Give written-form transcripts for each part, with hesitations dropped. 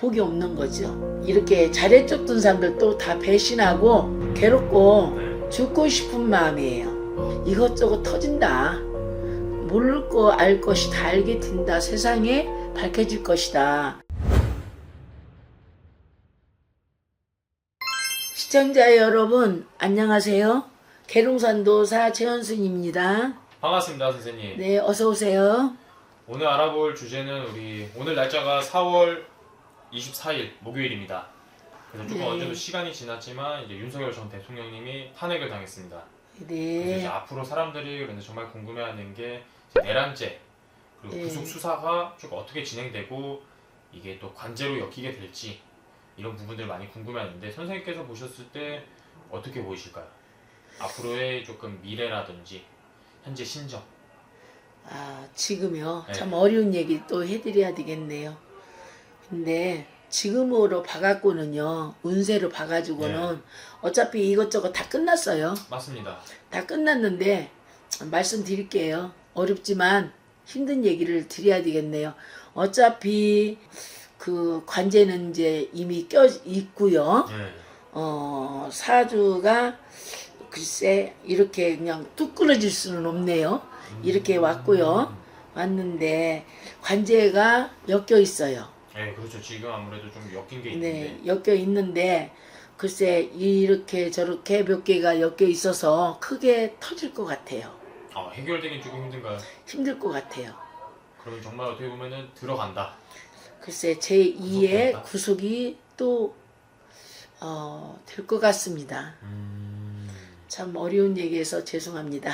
복이 없는 거죠. 이렇게 잘해줬던 사람들도 다 배신하고 괴롭고 네. 죽고 싶은 마음이에요. 이것저것 터진다. 모를 거 알 것이 다 알게 된다. 세상에 밝혀질 것이다. 시청자 여러분 안녕하세요. 계룡산도사 최현순입니다. 반갑습니다, 선생님. 네, 어서 오세요. 오늘 알아볼 주제는 오늘 날짜가 4월 24일 목요일입니다. 그래서 조금 네. 어느 정도 시간이 지났지만 이제 윤석열 전 대통령님이 탄핵을 당했습니다. 그래서 이제 네, 앞으로 사람들이 그런데 정말 궁금해하는 게 이제 내란죄 그리고 네. 구속 수사가 쭉 어떻게 진행되고 이게 또 관제로 엮이게 될지 이런 부분들 많이 궁금해하는데 선생님께서 보셨을 때 어떻게 보이실까요? 앞으로의 조금 미래라든지 현재 신정. 지금요. 네. 참 어려운 얘기 또 해드려야 되겠네요. 근데 지금으로 봐갖고는요. 운세로 봐가지고는 네. 어차피 이것저것 다 끝났어요. 맞습니다. 다 끝났는데 말씀드릴게요. 어렵지만 힘든 얘기를 드려야 되겠네요. 어차피 그 관제는 이제 이미 껴 있고요. 네. 사주가 글쎄 이렇게 그냥 뚝 끊어질 수는 없네요. 이렇게 왔고요. 왔는데 관제가 엮여 있어요. 네, 그렇죠. 지금 아무래도 좀 엮인 게 있는데. 네, 엮여 있는데 글쎄 이렇게 저렇게 몇 개가 엮여 있어서 크게 터질 것 같아요. 해결되긴 조금 힘든가요? 힘들 것 같아요. 그러면 정말 어떻게 보면은 들어간다. 글쎄 제2의 구속된다? 구속이 또 될 것 같습니다. 참 어려운 얘기해서 죄송합니다.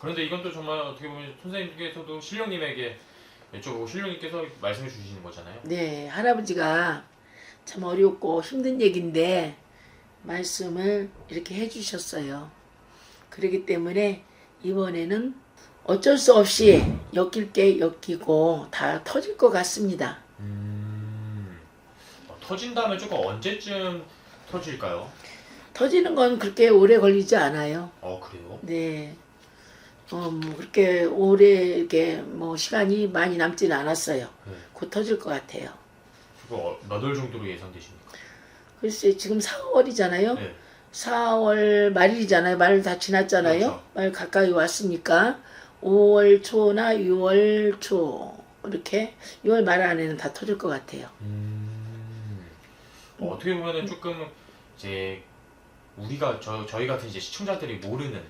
그런데 이건 또 정말 어떻게 보면 선생님께서도 신령님에게 여쭤보고 신령님께서 말씀해 주시는 거잖아요. 네, 할아버지가 참 어렵고 힘든 얘기인데 말씀을 이렇게 해주셨어요. 그렇기 때문에 이번에는 어쩔 수 없이 엮일 게 엮이고 다 터질 것 같습니다. 터진다면 조금 언제쯤 터질까요? 터지는 건 그렇게 오래 걸리지 않아요. 그래요? 네. 뭐 그렇게 오래 이렇게 뭐 시간이 많이 남지는 않았어요. 네. 곧 터질 것 같아요. 그거 몇 월 정도로 예상되십니까? 글쎄 지금 4월이잖아요. 네. 4월 말이잖아요. 말 다 지났잖아요. 그렇죠. 말 가까이 왔으니까 5월 초나 6월 초 이렇게 6월 말 안에는 다 터질 것 같아요. 어떻게 보면은 조금 이제 우리가 저희 같은 이제 시청자들이 모르는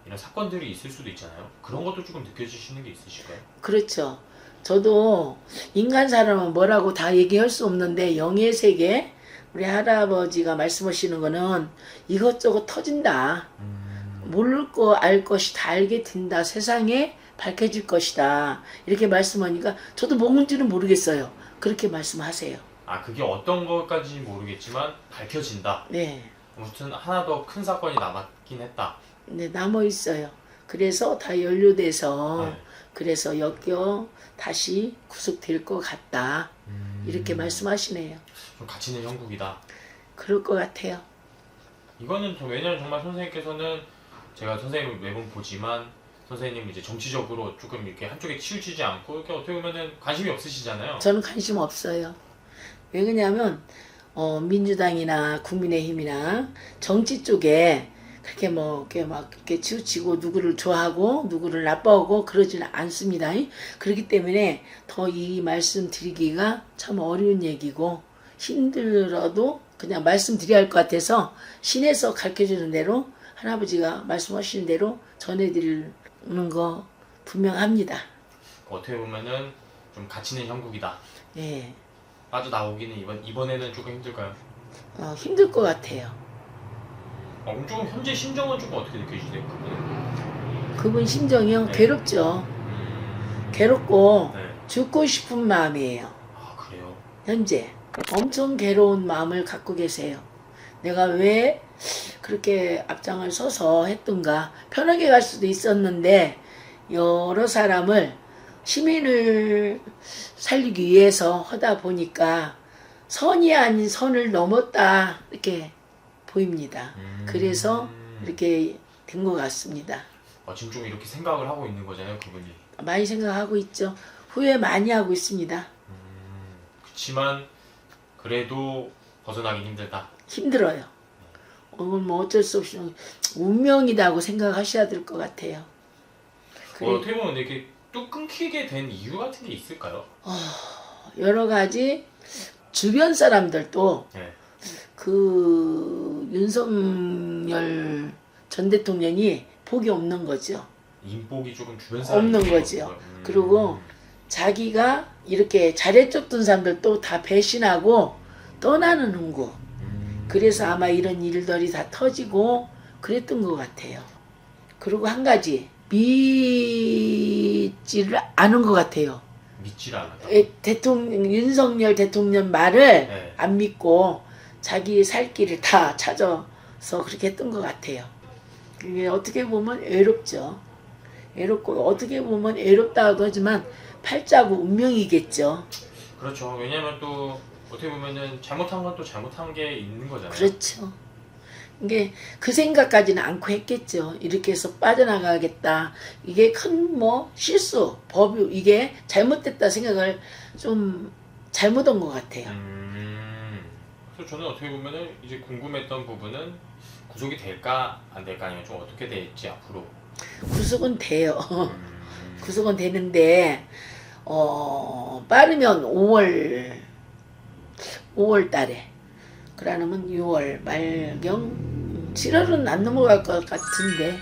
이런 사건들이 있을 수도 있잖아요. 그런 것도 조금 느껴지시는 게 있으실까요? 그렇죠. 저도 인간 사람은 뭐라고 다 얘기할 수 없는데 영의 세계 우리 할아버지가 말씀하시는 거는 이것저것 터진다. 모를 거 알 것이 다 알게 된다. 세상에 밝혀질 것이다. 이렇게 말씀하니까 저도 뭔지는 모르겠어요. 그렇게 말씀하세요. 그게 어떤 것까지 모르겠지만 밝혀진다. 네. 아무튼 하나 더 큰 사건이 남았긴 했다. 네, 남아 있어요. 그래서 다 연루돼서 네. 그래서 엮여 다시 구속될 것 같다. 이렇게 말씀하시네요. 좀 가치 있는 형국이다. 그럴 것 같아요. 이거는 왜냐면 정말 선생님께서는 제가 선생님을 매번 보지만 선생님 이제 정치적으로 조금 이렇게 한쪽에 치우치지 않고 이렇게 어떻게 보면은 관심이 없으시잖아요. 저는 관심 없어요. 왜 그러냐면 민주당이나 국민의힘이나 정치 쪽에 그렇게 뭐 이렇게 막 이렇게 치우치고 누구를 좋아하고 누구를 나빠하고 그러지는 않습니다. 그렇기 때문에 더 이 말씀 드리기가 참 어려운 얘기고 힘들어도 그냥 말씀드려야 할 것 같아서 신에서 가르쳐주는 대로 할아버지가 말씀하시는 대로 전해드리는 거 분명합니다. 어떻게 보면은 좀 가치 있는 형국이다. 예, 빠져나오기는 이번에는 조금 힘들까요? 힘들 것 같아요. 그럼 조금 현재 심정은 조금 어떻게 느껴지세요? 그분 심정이요? 네. 괴롭죠. 괴롭고 네. 죽고 싶은 마음이에요. 그래요? 현재 엄청 괴로운 마음을 갖고 계세요. 내가 왜 그렇게 앞장을 서서 했던가. 편하게 갈 수도 있었는데 여러 사람을 시민을 살리기 위해서 하다 보니까 선이 아닌 선을 넘었다 이렇게 보입니다. 그래서 이렇게 된 것 같습니다. 지금 좀 이렇게 생각을 하고 있는 거잖아요, 그분이. 많이 생각하고 있죠. 후회 많이 하고 있습니다. 그렇지만 그래도 벗어나기 힘들다. 힘들어요. 그건 뭐 어쩔 수 없이 운명이라고 생각하셔야 될 것 같아요. 그래, 어떻게 보면 이렇게 뚝 끊기게 된 이유 같은 게 있을까요? 여러 가지 주변 사람들도 네. 그 윤석열 전 대통령이 복이 없는 거죠. 인복이 조금 주변 사람이 없는 있는 거지요. 거고요. 그리고 자기가 이렇게 잘해줬던 사람들도 다 배신하고 떠나는 흥구. 그래서 아마 이런 일들이 다 터지고 그랬던 것 같아요. 그리고 한 가지 믿지를 않은 것 같아요. 믿지를 않았다. 윤석열 대통령 말을 네. 안 믿고 자기 살 길을 다 찾아서 그렇게 했던 것 같아요. 이게 어떻게 보면 외롭죠. 외롭고 어떻게 보면 외롭다고 하지만 팔자고 운명이겠죠. 그렇죠. 왜냐면 또 어떻게 보면은 잘못한 건 또 잘못한 게 있는 거잖아요. 그렇죠. 이게 그 생각까지는 않고 했겠죠. 이렇게 해서 빠져나가겠다. 이게 큰 뭐 실수, 법이 이게 잘못됐다 생각을 좀 잘못한 것 같아요. 그래서 저는 어떻게 보면은 이제 궁금했던 부분은 구속이 될까 안 될까 아니면 좀 어떻게 될지 앞으로. 구속은 돼요. 음, 구속은 되는데 빠르면 5월 달에 그러면 6월 말경 7월은 안 넘어갈 것 같은데